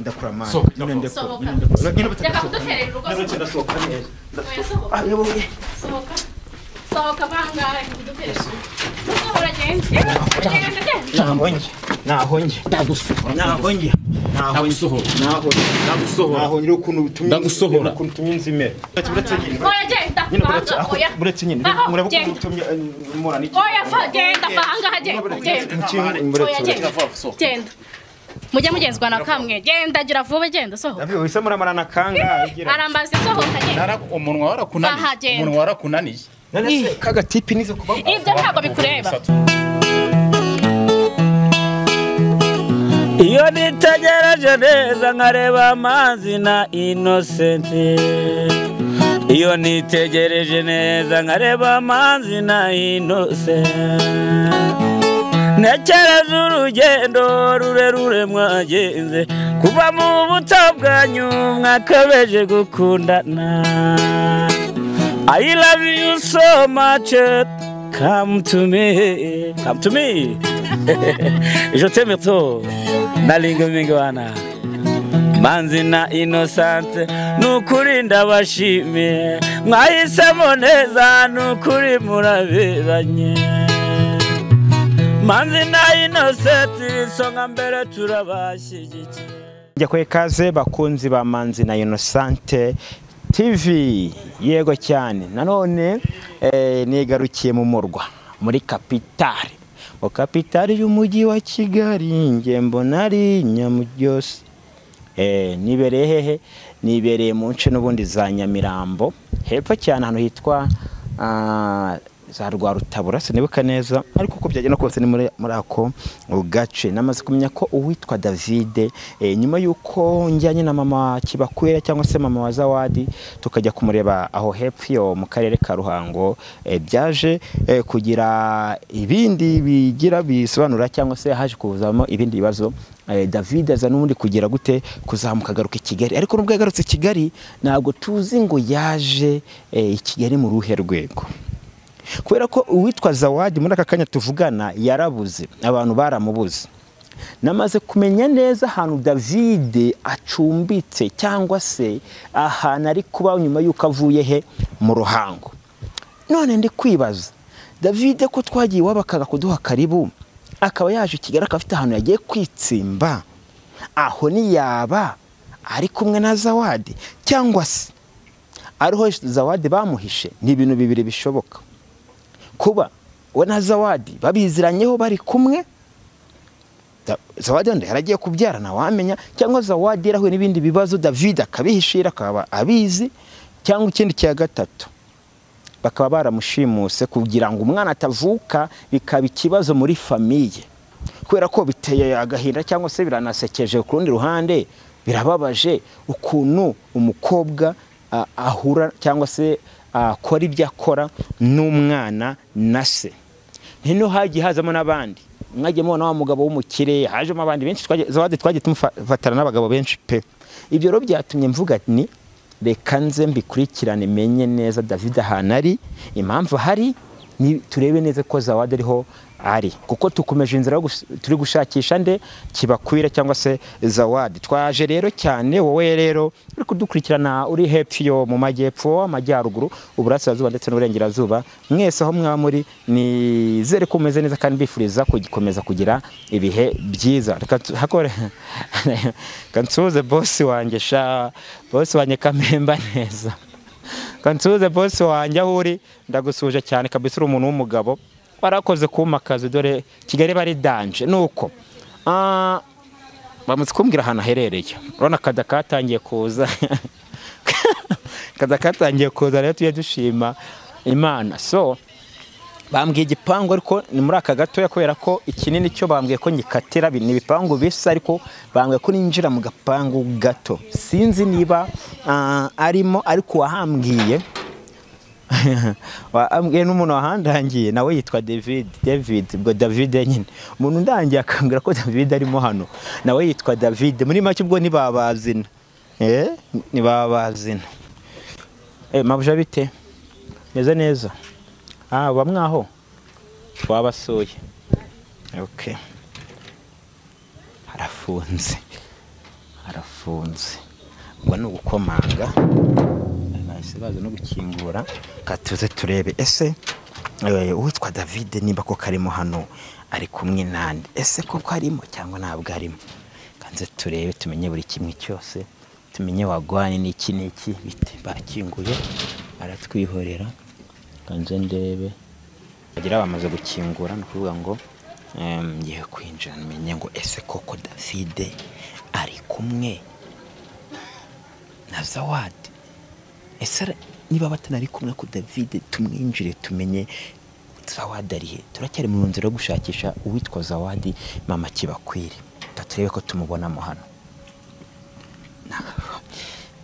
ndakura mani sohoka bangahe kuduterera mujya mugenzwa na kamwe genda gira vuba genda sohoka nabyo wise muramarana kanga arambaze sohoka genda umunwa warakunaniye none kaga tipi nizo kuba ibyo ntabwo bikureba iyo nitegereje neza nkareba amazi na Innocent iyo nitegereje neza nkareba amazi na Innocent nekereza urugendo rurerure mwagenze kuva mu buto bwanyu mwakabeje gukundana I love you so much come to me je t'aime trop nalinga mingi wana Manzi na Innocent nukuri ndabashimiye mwahisemo neza nukuri muraberanye Manzi na Innocent songa mbere turabashyigikiye njya kwekaze bakunzi ba Manzi na Innocent TV yego cyane nanone nigarukiye mu murwa muri kapitale o kapitale y'umujyi wa Kigali nge mbona ari Nyamuryose nibereye hehe nibereye mu nce n'ubundi za Nyamirambo hepfo cyane hano hitwa za Rwarutabura sinibuka neza ariko uko byagenda kose ni muri ako gace namaze kumenya ko uwitwa David nyuma yuko njyanye na mama Kibakwera cyangwa se mama wa Zawadi tukajya kumureba aho hepfo yo mu karere ka Ruhango byaje kugira ibindi bigira bisobanura cyangwa se haje kuzamo ibindi bibazo David aza n'undi kugira gute kuzamuka garuka Kigali ariko nubwo yagarutse Kigali ntabwo tuzi ngo yaje Kigali mu ruhe rwego kubera ko uwitwa Zawadi muri aka kanya tuvugana yarabuze abantu baramubuze namaze kumenya neza ahantu David acumbitse cyangwa se ahantu ari kuba nyuma yuko avuye he mu Ruhango none ndi kwibaza David ko twagiye wabakaga kuduha karibu akaba yaje Kigali akafite ahantu yagiye kwitsimba aho ni yaba ari kumwe na Zawadi cyangwa se ariho Zawadi bamuhishe ni ibintu bibiri bishoboka kuba we na Zawadi babiziranyeho bari kumwe Zawadi ndo yaragiye kubyarana wamenya cyangwa Zawadi yarahuye n'ibindi bibazo David akabihishira akaba abizi cyangwa ikindi cya gatatu bakaba baramushimuse kugira ngo umwana atavuka bikaba ikibazo muri famiye kubera ko biteye agahinda cyangwa se biranasekeje ku rundi ruhande birababaje ukuntu umukobwa ahura cyangwa se akora ibyo akora n'umwana na se hino hagiye hazamo n'abandi mwajye mubona wa mugabo w'umukire hajemo abandi benshi Zawadi twagiye tumufatana n'abagabo benshi pe ibyo rero byatumye mvuga ni reka nze mbikurikirane menye neza David ahantu ari impamvu hari ni turebe neza ko Zawadi ariho ari kuko tukomeje inzira turi gushakisha nde Kibakwira cyangwa se Zawadi twaje rero cyane wowe rero uri kudukurikirana uri hepfo yo mu majyepfo amajyaruguru uburasirazuba ndetse n'uburengerazuba mwese aho mwamuri ni zere kumeze neza kandi bifuriza kugikomeza kugira ibihe byiza hakore kansuze boss wanjye boss wanjye kamemba neza kansuze boss wanjye aho uri ndagusuje cyane kabisa uri umuntu w'umugabo warakoze kumakazi dore Kigali bari danje nuko bamutse kumbwira ahantu aherereye urabona kada katangiye kuza rero tuye dushima Imana so bambwiye igipangu ariko ni muri aka gatoya kubera ko ikinini cyo bambwiye ko ngikatira ni ibipangu bisa ariko bambwiye ko ninjira mu gapangu gato sinzi niba arimo ariko wahambwiye ambwiye n'umuntu wahandangiye nawe yitwa David ubwo David nyine umuntu ndangiye akambwira ko David arimo hano nawe yitwa David muri make ubwo nibabazina nibabazina mabuja bite meze neza bamwaho twabasuye okay harafunze arafunze ngo ni ugukomanga nahise baza no gukingura katuze turebe ese uwitwa David nimba ko karimo hano ari kumwe nande ese koko arimo cyangwa ntabwo arimo kanze turebe tumenye buri kimwe cyose tumenye wagwane n'iki bite bakinguye aratwihorera kanze ndebe bagira bamaze gukingura no kuvuga ngo ngiye kwinjira menye ngo ese koko David ari kumwe na Zawadi ese niba batanari kumwe ku David tumwinjire tumenye Zawadi arihe turacyari mu nzira yo gushakisha uwitwa Zawadi mama Kibakwiri taturebe ko tumubonamo hano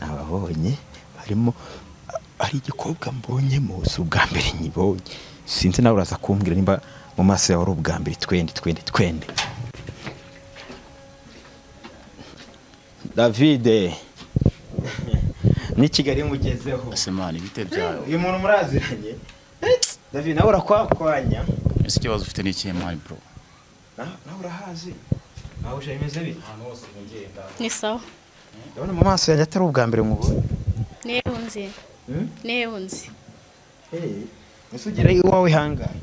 nababonye harimo ari igikobwa mbonye mu ubwa mbere nyibonye sinzi nawe uraza kumbwira nimba mu maso yawe ari ubwa mbere twende David ni Kigali mugezeho asemana ibite byayo uyu muntu muraziranye David nawe urakwakwanya ese kibazo ufite n'ikihe mani bro nawe urahazi nawe uje imeze bite hano hose ngenda ni sawa ndabona mu maso yanjye atari ubwa mbere nkubonye nehunze usugira iwawe hangaye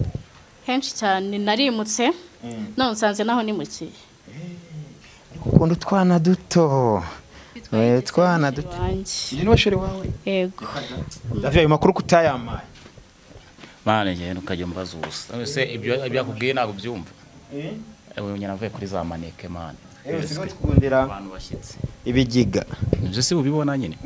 henshi cyane narimutse none nsanze naho nimukiye ariko ukunda utwana duto twana duto wanjye ni washore wawe yego David ayo makuru kutayamaye mane ngene ukajya mbaza ubusa ese ibyo byakubwiye ntabwo byumva ewe nyina avuye kuri za maneke mane ese tukundira abantu bashyitse ibigiga nje se ubibona nyine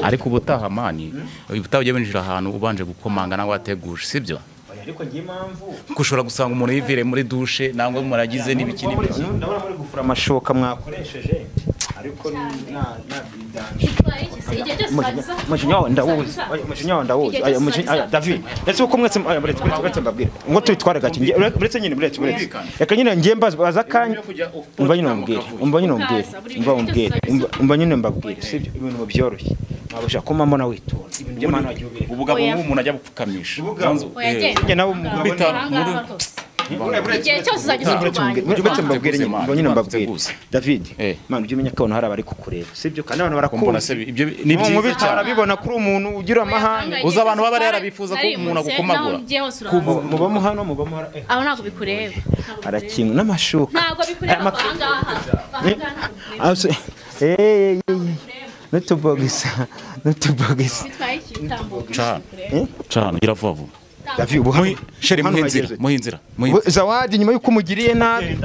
ariko ubutaha mani ubutaha ujye binjira ahantu ubanje gukomanga nawe wateguje sibyo ariko ngiye impamvu kushobora gusanga umuntu yivire muri douche nangwa muragize n'ibiki ndabona muri gufura amashoka mwakoresheje ariko David ese uko mwese buretse mbabwire ngo tuyitware gake buretse nyine buretse reka nyine ngiye mbaza kanya umva nyine mbabwire sibyo ibintu byoroshye nabasha kumamo na witonda ibintu by'amana wagiye ubugabo umuntu ajya gupfukamisha njye nawe umugabo igihe cyose uzagize kurwanya mbabwire David man ujye umenya ko abantu hari abari kukureba sibyo kandi abantu barakubona ibyo ni byiza cyane bibona kuri umuntu ugira amahane uza abantu baba yarabifuza ko umuntu agukomagura mubamo hano aho ntabwo bikureba arakinga n'amashuka ntabwo bikureba ahangaha n'utubogisa cyane iravuga vuba David sheri muhinzira Zawadi nyuma yuko umugiriye nabi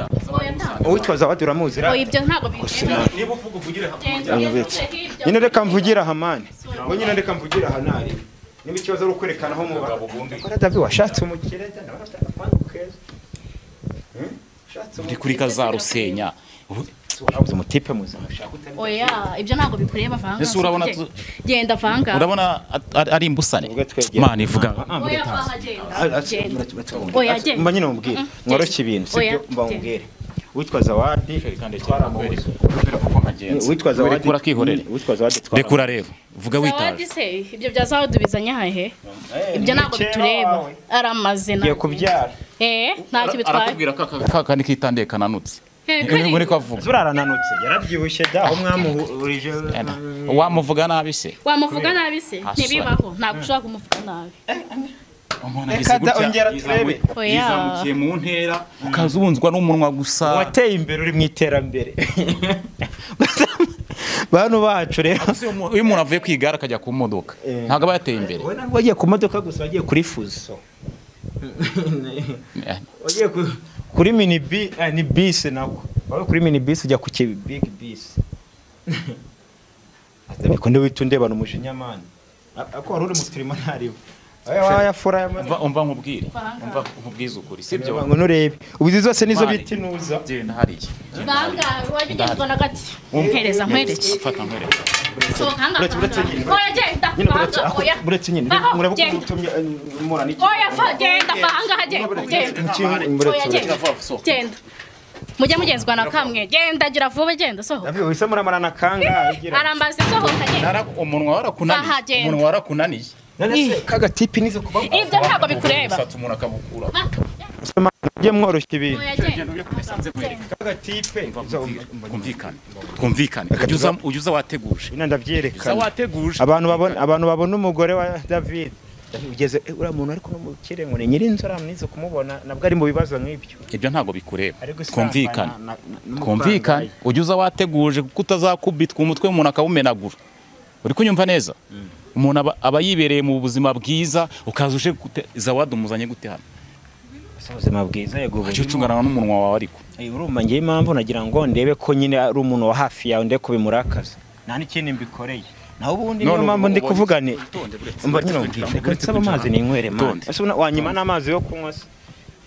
uwitwa Zawadi uramuzira ibyo ntabwo bikureba niba uvuga uvugire nyine reka mvugira hamani ngo nyine reka mvugira hanari niba ikibazo ari ukwerekana aho muba akora David washatse umukire ndi kuri kazarusenya wabuze umutipe muzima oya ibyo ntabwo bikureba vanga ese urabona genda vanga urabona ari imbusane man ivuga oya genda mba nyine mubwire mworoshye ibintu sibyo mba mubwire witwa Zawadi witwa Zawadi urakihorere rekura rero vuga witaje ibyo bya Zawadi bizanye hahe ibyo ntabwo bitureba aramaze ngiye kubyara ntacyo bitwaye arakubwira kakandi kitandeye kananutse muri kwavuga zurarananutse yarabyibushye da aho mwamuhurije wamuvuga nabi se ntibibaho ntabwo ushaka kumuvuga nabi yizamukiye mu ntera ukazubunzwa n'umunwa gusa wateye imbere uri mu iterambere bantu bacu rero iyo umuntu avuye kwigara akajya ku modoka ntabwo aba yateye imbere we ntabwo wagiye ku modoka gusa wagiye kuri fuso wagiye kuri mini ni bisi nako wawe kuri mini bisi ujya ku big bisi atabikunda witundebana umujinya mani ako wari uri mu turimo ntariwe wayafura umva nkubwize ukuri sibyo ngo nurebe ubizi zose nizo biti nuza genda hariya banga wagigezwa na gati umpereza nkwereke fata nkwereke buretse nyine murabo kutumye mura niki oya genda vanga genda mujye mugenzwa na kamwe genda gira vuba genda sohoka David wise muramarana kanga arambaze sohoka genda umunwa warakunaniye none se kaga tipi nizo kuba ibyo ntabwo bikureba satse umuntu akabukura mujye mworoshya ibintu twumvikane ujya wateguje ndabyerekana abantu babona umugore wa David ugeze uriya muntu ariko no mu kirengo ni nyirinzora mwize kumubona nabwo ari mu bibazo nk'ibyo ibyo ntago bikureba twumvikane ujya wateguje kuko utazakubitwa umutwe w'umuntu akawumenagura uri kunyumva neza umuntu aba yibereye mu buzima bwiza ukaza uje Zawadi umuzanye gute hano ubuzima bwiza yego ucungana n'umunwa wawe ariko urumva ngiye impamvu nagira ngo ndebe ko nyine ari umuntu wa hafi yawe ndeko bimurakaza nta n'ikindi mbikoreye naho ubundi niyo mpamvu ndi kuvugane mba nyine reka nsaba amazi ninywere mani wanyuma n'amazi yo kunywa se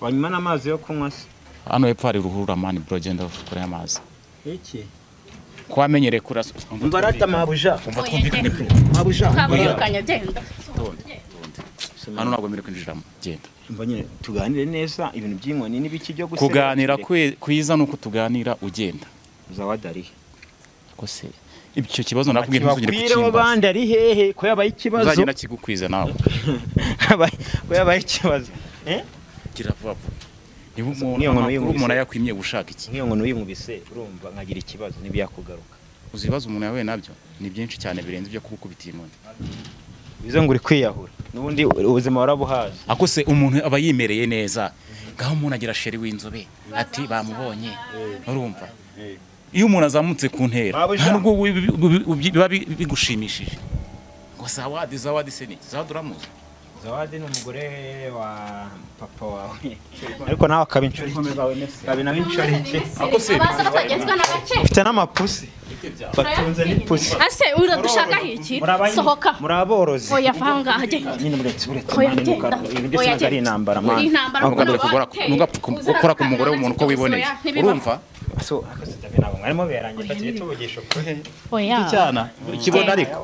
wanyuma n'amazi yo kunywa se hano hepfo hari ruhurura mani bro genda ukore amazi iki kwamenyereye kurasa mbarata mabuja umva twumvikane mabuja kabirukanya genda hano ntabwo mbere kwinjiramo genda mba nyine tuganire neza ibintu by'inkoni n'ibiki byo gusera kuganira kwiza nuko tuganira ugenda Zawadi ari ko se ibyo kibazo nakubwiye ntuzongere kukimbaza abandi ari hehe ko yabaye ikibazo uzagenda kigukwiza nawe ko yabaye ikibazo gira vuba niyo umuntu yakwimye gushaka iki niyo ngono uyimubise urumva nkagira ikibazo nibyakugaruka uzibaza umuntu yawe nabyo ni byinshi cyane birenze ibyo kubukubita inkoni bizo ngo uri kwiyahura nubundi ubuzima warabuhaza ako se umuntu aba yimereye neza ngaho umuntu agira sheri w'inzobe ati bamubonye urumva iyo umuntu azamutse ku ntera nubwo biba bigushimishije ngo Zawadi se ni Zawadi uramuzi Zawadi ni umugore wa papa wawe ariko nawe akabincuri nawe inshoreke ako se ufite n'amapusi batunze n'ipusi ase uradushaka iki sohoka muraborozi oya vanga aje nyine buretse ibintu byose ari intambara mani gukora ku mugore w'umuntu uko wiboneye urumva so akasitabe nabo mwarimo berangiye bagiye tubugisha ko oya cyana kibona ariko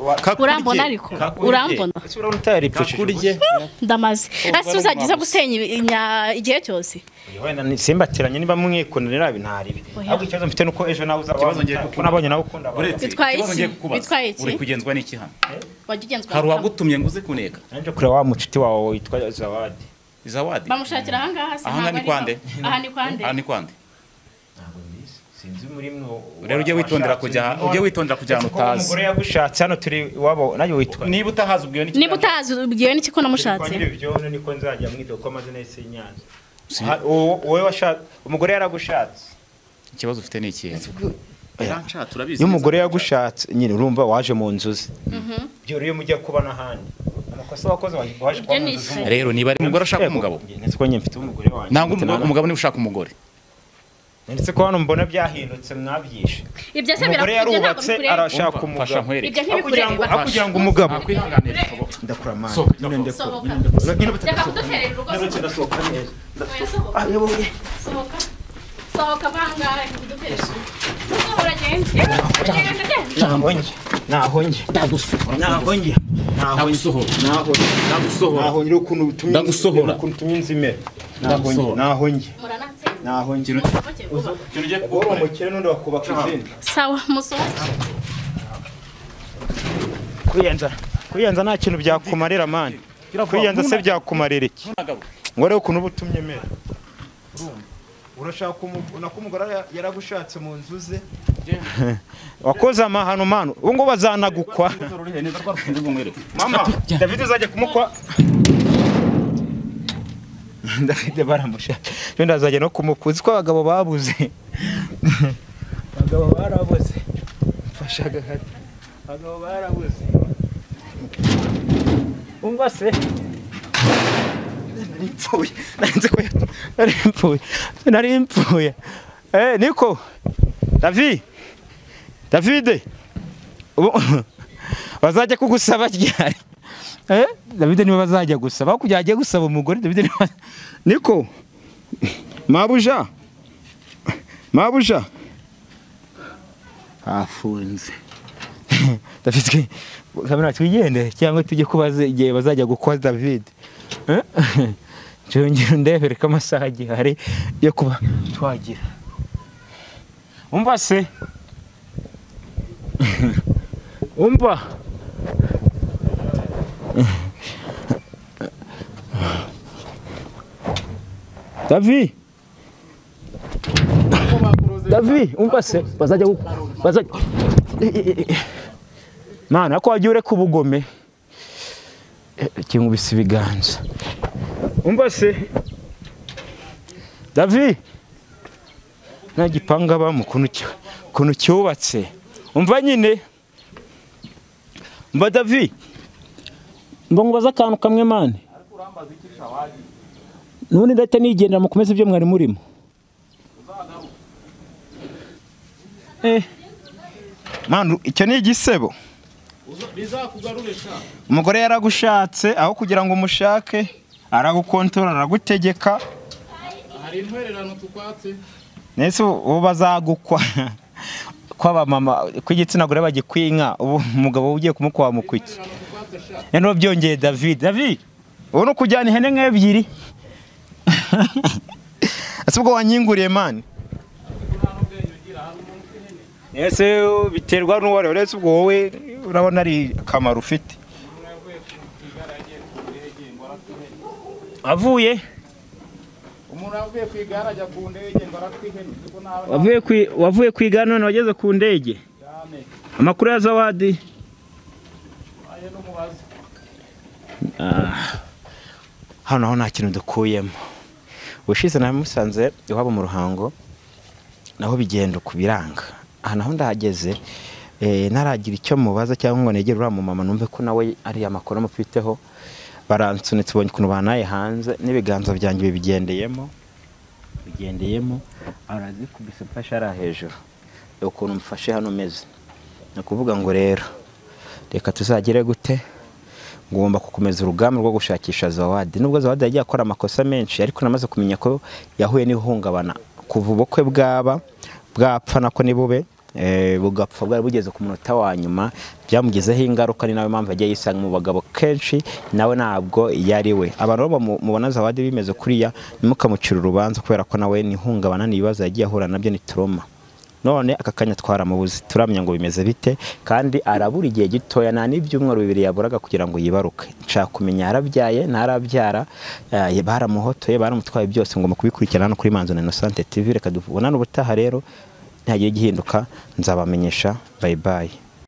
urambona ariko urambona urabona utari ipfushije ndamaze ase uzagize gusenya igihe cyose wenda simbatiranye niba mwikunira ntaribi ahubwo ikibazo mfite nuko ejo nawe nabonye nawe ukunda bitwaye iki uri kugenzwa n'iki hano wagigenzwa hari uwagutumye ngo uze kuneka nanje kure wa mucuti wawe witwa Zawadi bamushakira ahangaha se aha ni kwande aha ni kwande sinzi muri mwo rero ujye witondera kujya ahantu utazi umugore yagushatse hano turi wabo nayo witwa niba utahazi ubwiwe n'iki ko namushatse ibyo niko nzajya mwita ko amazina yose y'Inyanza wowe washatse umugore yaragushatse ikibazo ufite ni iki iyo umugore yagushatse nyine urumva waje mu nzuzi byo rero mujya kuba n'ahandi amakosa wakoze waje kwa nzuzi rero niba ari umugore ashaka umugabo ndetse ko nyine mfite umugore wanjye ntabwo umugabo niba ushaka umugore ndetse ko hano mbona byahindutse mwabyishe ibyo se umugore yarubatse arashaka umugabo ibyo ntibikureba kugira ngo umugabo ndakura mani nyine ndekura sohoka bangahe kuduteresha sawa musohoke kwiyenza nta kintu byakumarira mani kwiyenza se byakumarira iki ngo rero ukuntu ubutumye mere urashaka umugore yaragushatse mu nzu ze wakoze amahano manu ubu ngo bazanagukwa mama David uzajya kumukwa David baramusha cyo ndazajya no kumukuza ko abagabo babuze abagabo barabuze mfashaga hati abagabo barabuze umva se nari mpfuye niko David bazajya kugusaba ryari David niba bazajya gusaba kugira agiye gusaba umugore David niko mabuja afunze David kamera twigende cyangwa tujye kubaza igihe bazajya gukwa David Njye ndebere ko amasaha gihari yo kuba twagira umva se umva David Davi umva se bazajya mana ko wagiye ureka ubugome kingubise ibiganza umva se Davi nta gipanga bamu kuntu cyubatse umva nyine mba Davi mba ngubaza akantu kamwe mane nubundi ndahita nigendera mukomeze ibyo mwari murimo manu icyo ni igisebo umugore yaragushatse aho kugira ngo umushake aragukontorora aragutegeka hari intwererano tukwatse nese ubu bazagukwa kwaba mama kw'igitsina gore bagikwinka ubu umugabo ugiye kumukwa mukwiki yano byongeye David ubu no kujyana ihene nk'ebyiri asubwo wanyinguriye man ese biterwa n'uwari uretse ubwo wowe urabona ari akamaro ufite avuye umuntu avuye ku igare ajya ku ndege ngo aratwihene wavuye ku igare none wageze ku ndege amakuru ya Zawadi hano nta kintu dukuyemo ubushize namusanze iwabo mu Ruhango naho bigenda ku biranga aha naho ndahageze naragira icyo mubaza cyangwa ngo negere uriya mama numve ko nawe ari amakuru amufiteho baransunitse ubonye ukuntu banaye hanze n'ibiganza byanjye bigendeyemo arazi kubise mfashe ari hejuru ukuntu mfashe hano meze nakuvuga ngo rero reka tuzagire gute ngomba gukomeza urugamba rwo gushakisha Zawadi nubwo Zawadi yagiye akora amakosa menshi ariko namaze kumenya ko yahuye n'ihungabana kuva ubukwe bwapfa nako nibube bugapfa bwari bugeze ku munota wa nyuma byamugezeho ingaruka ni nawe mpamvu yagiye yisanga mu bagabo kenshi nawe ntabwo yari we abantu mubona Zawadi bimeze kuriya nimukamucira urubanza kubera ko nawe ni ihungabana n'ibibazo yagiye ahura nabyo ni trauma none aka kanya twaramubuze turamenya ngo bimeze bite kandi arabura igihe gitoya nta n'ibyumweru bibiri yaburaga kugira ngo yibaruke nshaka kumenya yarabyaye ntarabyara baramuhotoye baramutwaye byose ngomba kubikurikirana no kuri Manzi na Innocent TV reka dubonane ubutaha rero ntagiye gihinduka nzabamenyesha bye bye.